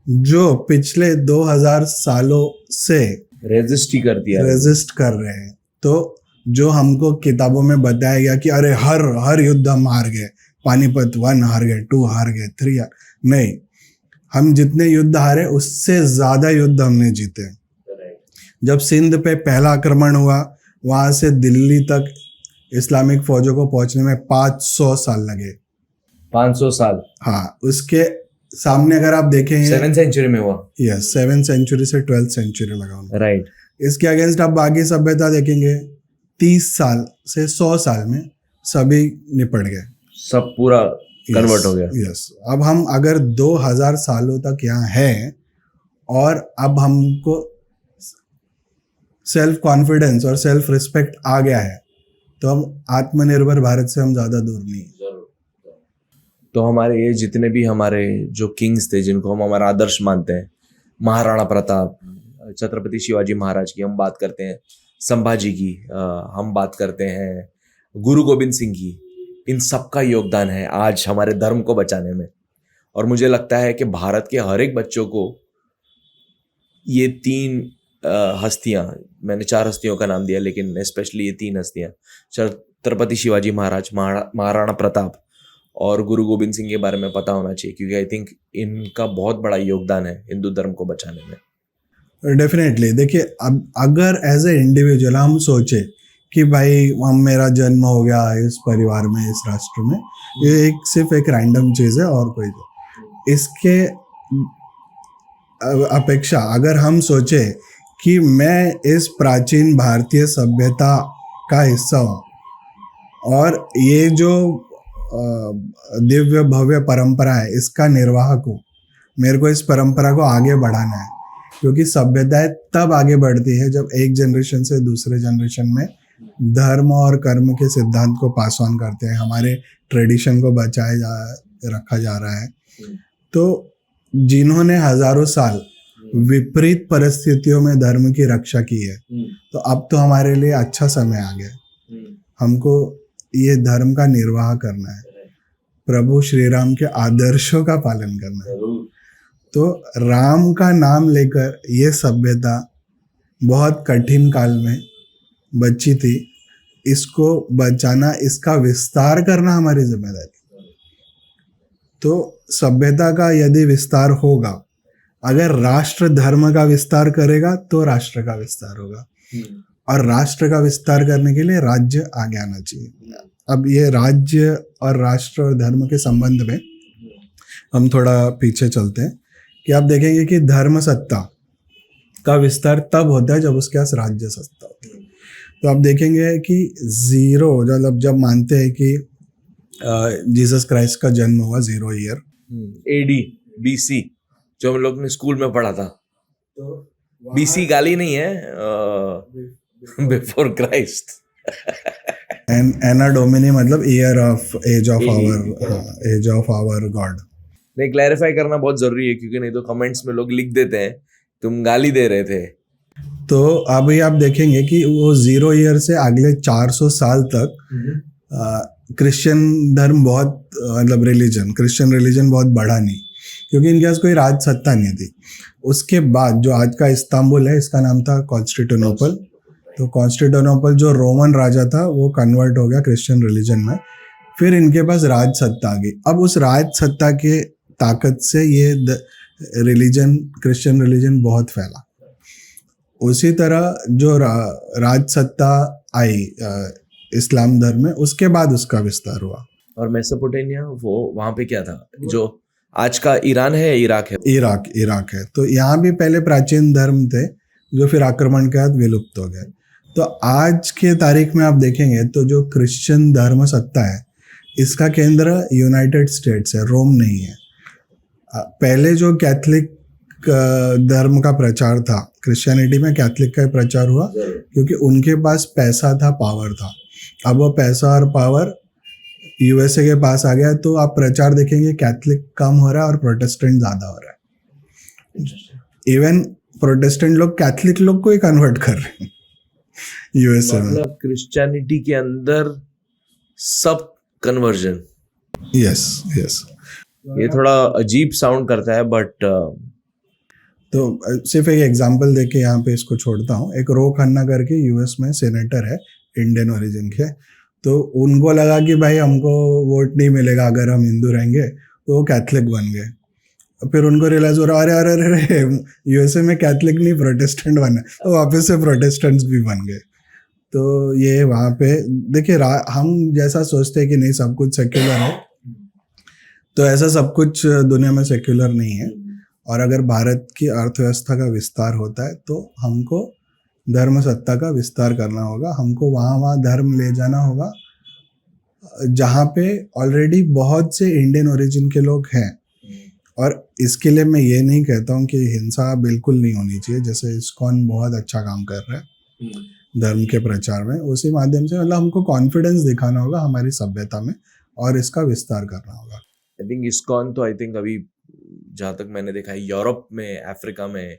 Speaker 2: जो पिछले 2000 सालों से
Speaker 1: रेजिस्ट
Speaker 2: कर रहे हैं। तो जो हमको किताबों में बताया गया कि अरे हर युद्ध हम हार गए, पानीपत 1 हार गए, 2 हार गए, 3 हार, नहीं, हम जितने युद्ध हारे उससे ज्यादा युद्ध हमने जीते। जब सिंध पे पहला आक्रमण हुआ, वहां से दिल्ली तक इस्लामिक फौजों को पहुंचने में 500 साल लगे।
Speaker 1: 500 साल?
Speaker 2: हाँ, उसके सामने अगर आप देखें
Speaker 1: 7th सेंचुरी में हुआ।
Speaker 2: यस, 7th सेंचुरी से 12th सेंचुरी लगा,
Speaker 1: राइट।
Speaker 2: इसके अगेंस्ट आप बाकी सभ्यता देखेंगे, 30 साल से 100 साल में सभी निपट गए,
Speaker 1: सब पूरा कन्वर्ट हो गया।
Speaker 2: यस, अब हम अगर 2000 सालों तक यहाँ हैं और अब हमको सेल्फ कॉन्फिडेंस और सेल्फ रिस्पेक्ट आ गया है, तो हम आत्मनिर्भर भारत से हम ज़्यादा दूर नहीं।
Speaker 1: तो हमारे ये जितने भी हमारे जो किंग्स थे जिनको हम हमारा आदर्श मानते हैं, महाराणा प्रताप, छत्रपति शिवाजी महाराज की हम बात करते हैं, संभाजी की हम बात करते हैं, गुरु गोविंद सिंह की, इन सब का योगदान है आज हमारे धर्म को बचाने में। और मुझे लगता है कि भारत के हर एक बच्चों को ये 3 हस्तियां, मैंने 4 हस्तियों का नाम दिया, लेकिन स्पेशली ये 3 हस्तियां, छत्रपति शिवाजी महाराज, महाराणा प्रताप और गुरु गोविंद सिंह के बारे में पता होना चाहिए, क्योंकि आई थिंक इनका बहुत बड़ा योगदान है हिंदू धर्म को बचाने में।
Speaker 2: डेफिनेटली। देखिए, अब अगर एज ए इंडिविजुअल हम सोचे कि भाई मेरा जन्म हो गया इस परिवार में, इस राष्ट्र में, ये सिर्फ एक रैंडम चीज़ है और कोई नहीं। इसके अपेक्षा अगर हम सोचे कि मैं इस प्राचीन भारतीय सभ्यता का हिस्सा हूँ और ये जो दिव्य भव्य परंपरा है इसका निर्वाहक हूँ, मेरे को इस परंपरा को आगे बढ़ाना है, क्योंकि सभ्यताएं तब आगे बढ़ती है जब एक जनरेशन से दूसरे जनरेशन में धर्म और कर्म के सिद्धांत को पास ऑन करते हैं, हमारे ट्रेडिशन को रखा जा रहा है। तो जिन्होंने हजारों साल विपरीत परिस्थितियों में धर्म की रक्षा की है, तो अब तो हमारे लिए अच्छा समय आ गया, हमको ये धर्म का निर्वाह करना है, प्रभु श्री राम के आदर्शों का पालन करना है। तो राम का नाम लेकर ये सभ्यता बहुत कठिन काल में बची थी, इसको बचाना, इसका विस्तार करना हमारी जिम्मेदारी। तो सभ्यता का यदि विस्तार होगा, अगर राष्ट्र धर्म का विस्तार करेगा तो राष्ट्र का विस्तार होगा, और राष्ट्र का विस्तार करने के लिए राज्य आगे आना चाहिए। अब ये राज्य और राष्ट्र और धर्म के संबंध में हम थोड़ा पीछे चलते हैं कि आप देखेंगे कि धर्म सत्ता का विस्तार तब होता है जब उसके पास राज्य सत्ता होती है। तो आप देखेंगे कि जीरो, जब मानते हैं कि जीसस क्राइस्ट का जन्म हुआ 0 ईयर
Speaker 1: AD BC, जो हम लोग ने स्कूल में पढ़ा था।
Speaker 2: तो
Speaker 1: BC गाली नहीं है, बिफोर क्राइस्ट।
Speaker 2: एना डोमिनी मतलब year of age of our God.
Speaker 1: नहीं, क्लैरिफाई करना बहुत जरूरी है, क्योंकि नहीं तो कमेंट्स में लोग लिख देते हैं तुम गाली दे रहे थे।
Speaker 2: तो अभी आप देखेंगे कि वो 0 ईयर से अगले 400 साल तक क्रिश्चियन धर्म बहुत, मतलब क्रिश्चियन रिलीजन बहुत बढ़ा नहीं, क्योंकि इनके पास कोई राज सत्ता नहीं थी। उसके बाद जो आज का इस्तांबुल है, इसका नाम था कॉन्स्टेंटिनोपल। तो कॉन्स्टेंटिनोपल जो रोमन राजा था वो कन्वर्ट हो गया क्रिश्चियन रिलीजन में, फिर इनके पास राज सत्ता आ गई। अब उस राज सत्ता के ताकत से ये रिलीजन, क्रिश्चियन रिलीजन बहुत फैला। उसी तरह जो राज सत्ता आई इस्लाम धर्म में, उसके बाद उसका विस्तार हुआ।
Speaker 1: और मेसोपोटामिया, वो वहां पे क्या था, जो आज का ईरान है या इराक है?
Speaker 2: इराक है। तो यहाँ भी पहले प्राचीन धर्म थे जो फिर आक्रमण के बाद विलुप्त हो गए। तो आज के तारीख में आप देखेंगे तो जो क्रिश्चियन धर्म सत्ता है, इसका केंद्र यूनाइटेड स्टेट्स है, रोम नहीं है। पहले जो कैथलिक धर्म का प्रचार था, क्रिश्चियनिटी में कैथलिक का प्रचार हुआ, क्योंकि उनके पास पैसा था, पावर था। अब वो पैसा और पावर यूएसए के पास आ गया, तो आप प्रचार देखेंगे कैथलिक कम हो रहा है और प्रोटेस्टेंट ज्यादा हो रहा है। इवन प्रोटेस्टेंट लोग कैथलिक लोग को ही कन्वर्ट कर रहे हैं यूएसए में।
Speaker 1: मतलब क्रिश्चियनिटी के अंदर सब कन्वर्जन।
Speaker 2: यस।
Speaker 1: ये थोड़ा अजीब साउंड करता है, बट
Speaker 2: तो सिर्फ एक एग्जांपल देके यहाँ पे इसको छोड़ता हूँ। एक रो खन्ना करके यूएस में सेनेटर है, इंडियन ओरिजिन के। तो उनको लगा कि भाई हमको वोट नहीं मिलेगा अगर हम हिंदू रहेंगे, तो वो कैथलिक बन गए। फिर उनको रियलाइज हो रहा, अरे यूएसए में कैथलिक नहीं प्रोटेस्टेंट बना, तो वापस से प्रोटेस्टेंट्स भी बन गए। तो ये वहाँ पे देखिए, हम जैसा सोचते हैं कि नहीं सब कुछ सेक्युलर है, तो ऐसा सब कुछ दुनिया में सेक्युलर नहीं है। और अगर भारत की अर्थव्यवस्था का विस्तार होता है तो हमको धर्म सत्ता का विस्तार करना होगा। हमको वहाँ धर्म ले जाना होगा जहाँ पे ऑलरेडी बहुत से इंडियन ओरिजिन के लोग हैं। और इसके लिए मैं ये नहीं कहता हूँ कि हिंसा बिल्कुल नहीं होनी चाहिए, जैसे इस्कॉन बहुत अच्छा काम कर रहा है धर्म के प्रचार में। उसी माध्यम से मतलब हमको कॉन्फिडेंस दिखाना होगा हमारी सभ्यता में और इसका विस्तार करना होगा।
Speaker 1: आई थिंक इस्कॉन तो अभी जहाँ तक मैंने देखा है, यूरोप में, अफ्रीका में,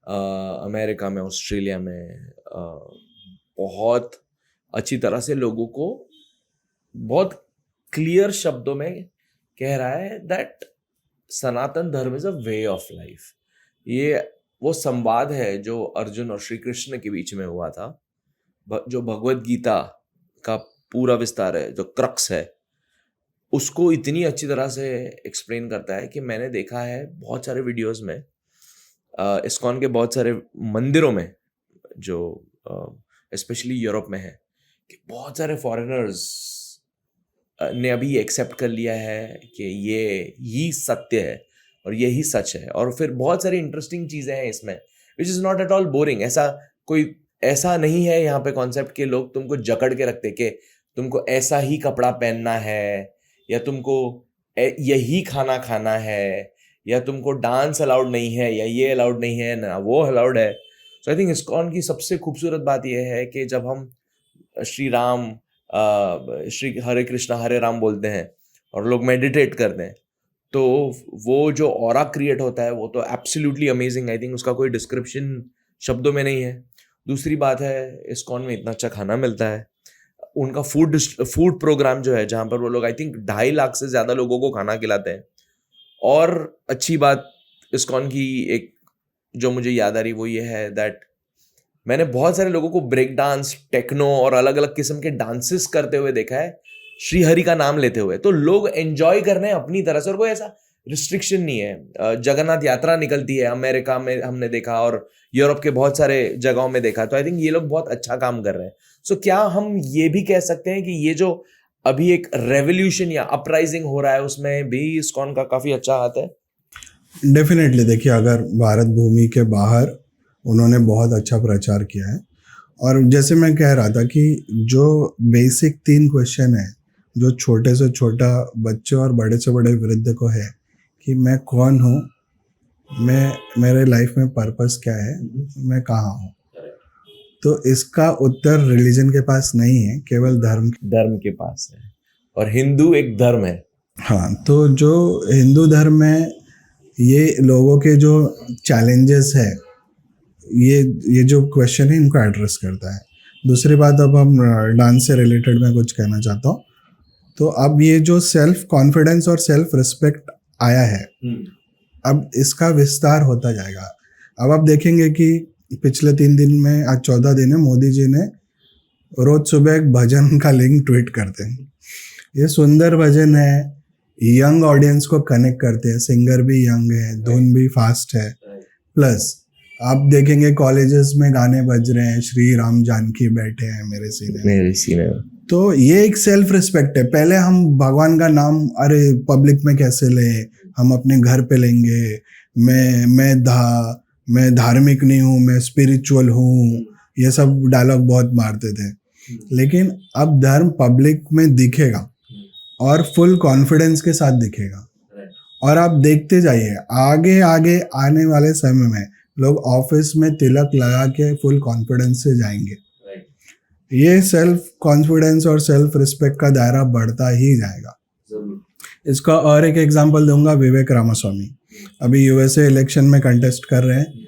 Speaker 1: अमेरिका में, ऑस्ट्रेलिया में बहुत अच्छी तरह से लोगों को बहुत क्लियर शब्दों में कह रहा है दैट सनातन धर्म is a way of life. ये वो संवाद है जो अर्जुन और श्री कृष्ण के बीच में हुआ था, जो भगवत गीता का पूरा विस्तार है, जो क्रक्स है, उसको इतनी अच्छी तरह से एक्सप्लेन करता है कि मैंने देखा है बहुत सारे वीडियोस में, इस्कॉन के बहुत सारे मंदिरों में, जो स्पेशली यूरोप में है, कि बहुत सारे फॉरेनर्स ने अभी एक्सेप्ट कर लिया है कि ये ही सत्य है और ये ही सच है। और फिर बहुत सारी इंटरेस्टिंग चीज़ें हैं इसमें, which is not at all boring. ऐसा नहीं है यहाँ पे कॉन्सेप्ट के लोग तुमको जकड़ के रखते कि तुमको ऐसा ही कपड़ा पहनना है, या तुमको यही खाना खाना है, या तुमको डांस अलाउड नहीं है, या ये अलाउड नहीं है ना वो अलाउड है। सो आई थिंक इस्कॉन की सबसे खूबसूरत बात यह है कि जब हम श्री हरे कृष्णा हरे राम बोलते हैं और लोग मेडिटेट करते हैं, तो वो जो ऑरा क्रिएट होता है वो तो एब्सोल्युटली अमेजिंग। आई थिंक उसका कोई डिस्क्रिप्शन शब्दों में नहीं है। दूसरी बात है, इस्कॉन में इतना अच्छा खाना मिलता है। उनका फूड प्रोग्राम जो है, जहाँ पर वो लोग आई थिंक 2.5 लाख से ज़्यादा लोगों को खाना खिलाते हैं। और अच्छी बात इस्कॉन की एक जो मुझे याद आ रही वो ये है दैट मैंने बहुत सारे लोगों को ब्रेक डांस, टेक्नो और अलग अलग किस्म के डांसेस करते हुए देखा है, श्री हरि का नाम लेते हुए। तो लोग एंजॉय कर रहे हैं अपनी तरह से, और कोई ऐसा रिस्ट्रिक्शन नहीं है। जगन्नाथ यात्रा निकलती है अमेरिका में, हमने देखा, और यूरोप के बहुत सारे जगहों में देखा। तो आई थिंक ये लोग बहुत अच्छा काम कर रहे हैं। सो क्या हम ये भी कह सकते हैं कि ये जो अभी एक रेवोल्यूशन या अपराइजिंग हो रहा है उसमें भी इस्कॉन का काफी अच्छा हाथ है?
Speaker 2: डेफिनेटली। देखिए, अगर भारत भूमि के बाहर उन्होंने बहुत अच्छा प्रचार किया है। और जैसे मैं कह रहा था कि जो बेसिक 3 क्वेश्चन है जो छोटे से छोटा बच्चे और बड़े से बड़े वृद्ध को है कि मैं कौन हूँ, मेरे लाइफ में पर्पस क्या है, मैं कहाँ हूँ, तो इसका उत्तर रिलीजन के पास नहीं है, केवल धर्म
Speaker 1: के पास है। और हिंदू एक धर्म है।
Speaker 2: हाँ, तो जो हिंदू धर्म में ये लोगों के जो चैलेंजेस है, ये जो क्वेश्चन है, इनको एड्रेस करता है। दूसरी बात, अब हम डांस से रिलेटेड मैं कुछ कहना चाहता हूँ। तो अब ये जो सेल्फ कॉन्फिडेंस और सेल्फ रिस्पेक्ट आया है, अब इसका विस्तार होता जाएगा। अब आप देखेंगे कि पिछले 3 दिन में, आज 14 दिन है, मोदी जी ने रोज सुबह एक भजन का लिंक ट्वीट करते हैं। ये सुंदर भजन है, यंग ऑडियंस को कनेक्ट करते हैं, सिंगर भी यंग है, धुन भी फास्ट है। प्लस आप देखेंगे कॉलेजेस में गाने बज रहे हैं, श्री राम जानकी बैठे हैं मेरे सीने में। तो ये एक सेल्फ रिस्पेक्ट है। पहले हम भगवान का नाम अरे पब्लिक में कैसे ले, हम अपने घर पे लेंगे, मैं धार्मिक नहीं हूँ, मैं स्पिरिचुअल हूँ, ये सब डायलॉग बहुत मारते थे। लेकिन अब धर्म पब्लिक में दिखेगा और फुल कॉन्फिडेंस के साथ दिखेगा। और आप देखते जाइए, आगे आगे आने वाले समय में लोग ऑफिस में तिलक लगा के फुल कॉन्फिडेंस से जाएंगे। ये सेल्फ कॉन्फिडेंस और सेल्फ रिस्पेक्ट का दायरा बढ़ता ही जाएगा। इसका और एक एग्जांपल दूंगा, विवेक रामास्वामी अभी यूएसए इलेक्शन में कंटेस्ट कर रहे हैं।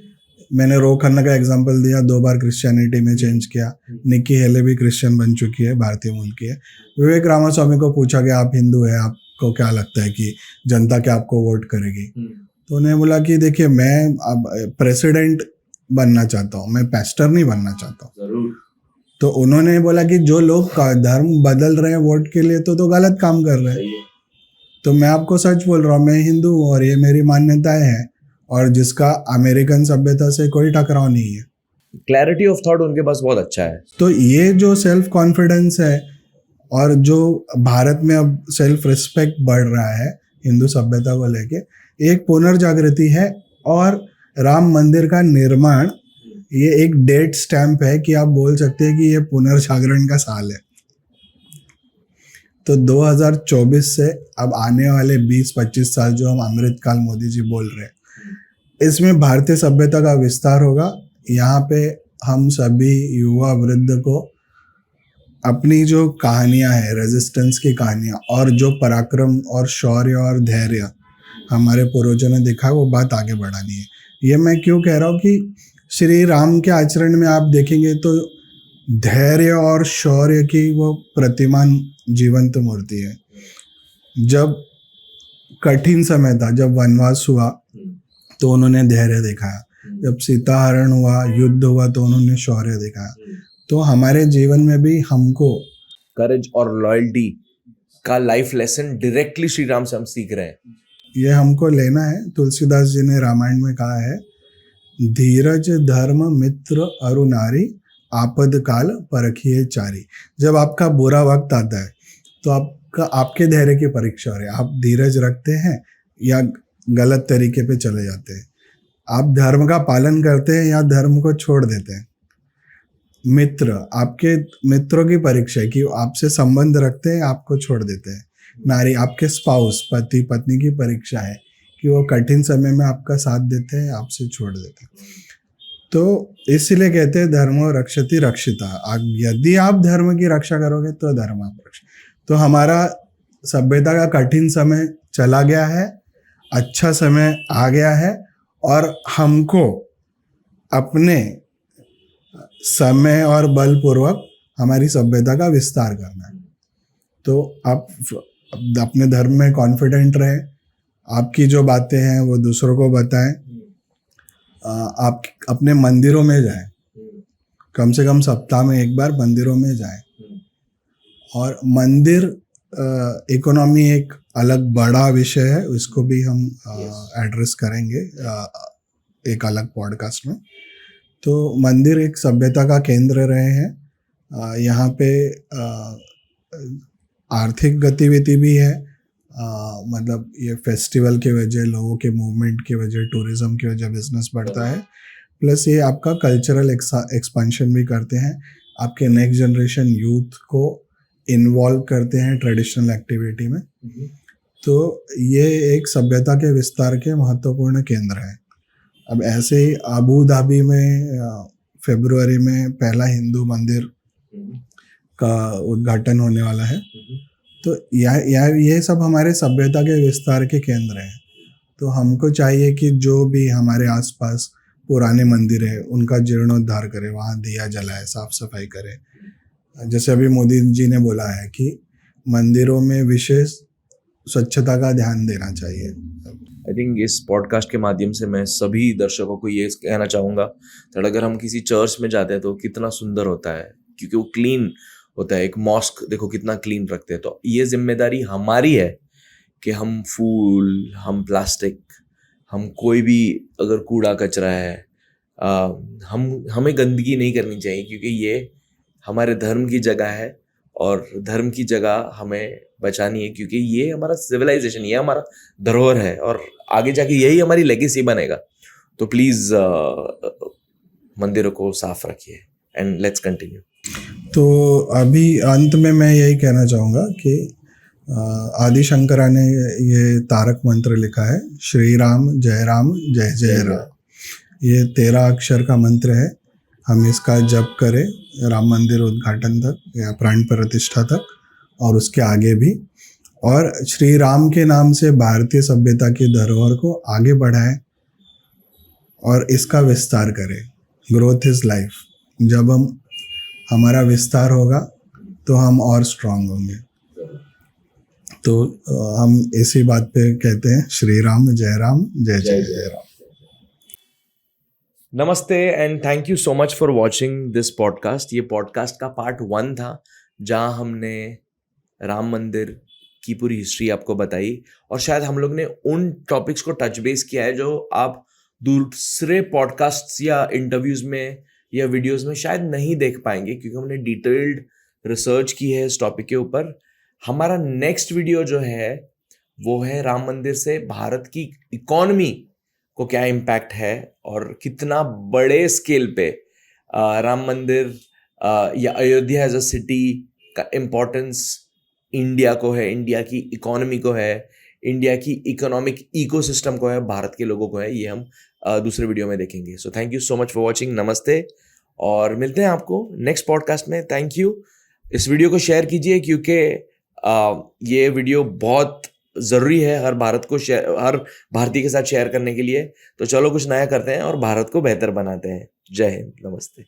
Speaker 2: मैंने रो खन्ना का एग्जांपल दिया, 2 बार क्रिश्चियनिटी में चेंज किया। निक्की हेले भी क्रिश्चियन बन चुकी है, भारतीय मूल की है। विवेक रामास्वामी को पूछा कि आप हिंदू है, आपको क्या लगता है कि जनता क्या आपको वोट करेगी? तो उन्हें बोला कि देखिए, मैं अब प्रेसिडेंट बनना चाहता हूँ, मैं पेस्टर नहीं बनना चाहता हूँ। तो उन्होंने बोला कि जो लोग धर्म बदल रहे हैं वोट के लिए तो गलत काम कर रहे हैं। तो मैं आपको सच बोल रहा हूँ, मैं हिंदू हूँ और ये मेरी मान्यताएं हैं, और जिसका अमेरिकन सभ्यता से कोई टकराव नहीं है।
Speaker 1: क्लैरिटी ऑफ थॉट उनके पास बहुत अच्छा है।
Speaker 2: तो ये जो सेल्फ कॉन्फिडेंस है और जो भारत में अब सेल्फ रिस्पेक्ट बढ़ रहा है हिंदू सभ्यता को लेके, एक पुनर्जागृति है। और राम मंदिर का निर्माण ये एक डेट स्टैंप है कि आप बोल सकते हैं कि ये पुनर्जागरण का साल है। तो 2024 से अब आने वाले 20-25 साल जो हम अमृतकाल मोदी जी बोल रहे हैं, इसमें भारतीय सभ्यता का विस्तार होगा। यहाँ पे हम सभी युवा वृद्ध को अपनी जो कहानियाँ हैं, रेजिस्टेंस की कहानियाँ, और जो पराक्रम और शौर्य और धैर्य हमारे पूर्वजों ने दिखा, वो बात आगे बढ़ानी है। ये मैं क्यों कह रहा हूँ कि श्री राम के आचरण में आप देखेंगे तो धैर्य और शौर्य की वो प्रतिमान जीवंत मूर्ति है। जब कठिन समय था, जब वनवास हुआ तो उन्होंने धैर्य दिखाया, जब सीताहरण हुआ, युद्ध हुआ तो उन्होंने शौर्य दिखाया। तो हमारे जीवन में भी हमको
Speaker 1: करेज और लॉयल्टी का life lesson directly Shri Ram से हम सीख रहे हैं।
Speaker 2: ये हमको लेना है। तुलसीदास जी ने रामायण में कहा है, धीरज धर्म मित्र अरु नारी, आपद काल परखिए चारी। जब आपका बुरा वक्त आता है तो आपके धैर्य की परीक्षा हो रही है। आप धीरज रखते हैं या गलत तरीके पे चले जाते हैं? आप धर्म का पालन करते हैं या धर्म को छोड़ देते हैं? मित्र, आपके मित्रों की परीक्षा है कि आपसे संबंध रखते हैं, आपको छोड़ देते हैं। नारी, आपके स्पाउस, पति पत्नी की परीक्षा है कि वो कठिन समय में आपका साथ देते हैं, आपसे छोड़ देते हैं। तो इसलिए कहते हैं धर्मो रक्षति रक्षिता। यदि आप धर्म की रक्षा करोगे तो धर्म आप रक्षा। तो हमारा सभ्यता का कठिन समय चला गया है, अच्छा समय आ गया है, और हमको अपने समय और बलपूर्वक हमारी सभ्यता का विस्तार करना है। तो आप अपने धर्म में कॉन्फिडेंट रहें, आपकी जो बातें हैं वो दूसरों को बताएं। आप अपने मंदिरों में जाएं, कम से कम सप्ताह में एक बार मंदिरों में जाएं। और मंदिर इकोनॉमी एक अलग बड़ा विषय है, उसको भी हम एड्रेस करेंगे एक अलग पॉडकास्ट में। तो मंदिर एक सभ्यता का केंद्र रहे हैं। यहाँ पे आर्थिक गतिविधि भी है, मतलब ये फेस्टिवल के वजह, लोगों के मूवमेंट की वजह, टूरिज्म की वजह बिजनेस बढ़ता है। प्लस ये आपका कल्चरल एक्सपेंशन भी करते हैं, आपके नेक्स्ट जनरेशन यूथ को इन्वॉल्व करते हैं ट्रेडिशनल एक्टिविटी में। तो ये एक सभ्यता के विस्तार के महत्वपूर्ण केंद्र है। अब ऐसे ही अबू धाबी में फरवरी में पहला हिंदू मंदिर का उद्घाटन होने वाला है। तो ये सब हमारे सभ्यता के विस्तार के केंद्र हैं। तो हमको चाहिए कि जो भी हमारे आसपास पुराने मंदिर है उनका जीर्णोद्धार करें, वहाँ दिया जलाए, साफ सफाई करें। जैसे अभी मोदी जी ने बोला है कि मंदिरों में विशेष स्वच्छता का ध्यान देना चाहिए।
Speaker 1: आई थिंक इस पॉडकास्ट के माध्यम से मैं सभी दर्शकों को ये कहना चाहूँगा कि अगर हम किसी चर्च में जाते हैं तो कितना सुंदर होता है, क्योंकि वो क्लीन होता है। एक मॉस्क देखो कितना क्लीन रखते हैं। तो ये जिम्मेदारी हमारी है कि हम फूल, हम प्लास्टिक, हम कोई भी अगर कूड़ा कचरा है, हमें गंदगी नहीं करनी चाहिए, क्योंकि ये हमारे धर्म की जगह है और धर्म की जगह हमें बचानी है, क्योंकि ये हमारा सिविलाइजेशन, ये हमारा धरोहर है और आगे जाके यही हमारी लेगेसी बनेगा। तो प्लीज मंदिरों को साफ रखिए एंड लेट्स कंटिन्यू।
Speaker 2: तो अभी अंत में मैं यही कहना चाहूँगा कि आदि शंकरा ने ये तारक मंत्र लिखा है, श्री राम जय जय राम। ये 13 अक्षर का मंत्र है। हम इसका जप करें राम मंदिर उद्घाटन तक या प्राण प्रतिष्ठा तक और उसके आगे भी, और श्री राम के नाम से भारतीय सभ्यता की धरोहर को आगे बढ़ाएं और इसका विस्तार करें। Growth is life. जब हमारा विस्तार होगा तो हम और स्ट्रांग होंगे। तो हम इसी बात पे कहते हैं, श्री राम जय जय राम।
Speaker 1: नमस्ते and thank you so much for watching this podcast. ये पॉडकास्ट का पार्ट 1 था, जहाँ हमने राम मंदिर की पूरी हिस्ट्री आपको बताई और शायद हम लोग ने उन टॉपिक्स को टच बेस किया है जो आप दूसरे पॉडकास्ट्स या इंटरव्यूज में या वीडियोस में शायद नहीं देख पाएंगे, क्योंकि हमने डिटेल्ड रिसर्च की है इस टॉपिक के ऊपर। हमारा नेक्स्ट वीडियो जो है वो है राम मंदिर से भारत की इकोनॉमी को क्या इम्पैक्ट है और कितना बड़े स्केल पे राम मंदिर या अयोध्या एज अ सिटी का इम्पोर्टेंस इंडिया को है, इंडिया की इकोनॉमी को है, इंडिया की इकोनॉमिक इकोसिस्टम को है, भारत के लोगों को है। ये हम दूसरे वीडियो में देखेंगे। So thank you so much for watching. नमस्ते और मिलते हैं आपको नेक्स्ट पॉडकास्ट में। Thank you. इस वीडियो को शेयर कीजिए, क्योंकि ये वीडियो बहुत ज़रूरी है हर भारतीय के साथ शेयर करने के लिए। तो चलो कुछ नया करते हैं और भारत को बेहतर बनाते हैं। जय हिंद, नमस्ते।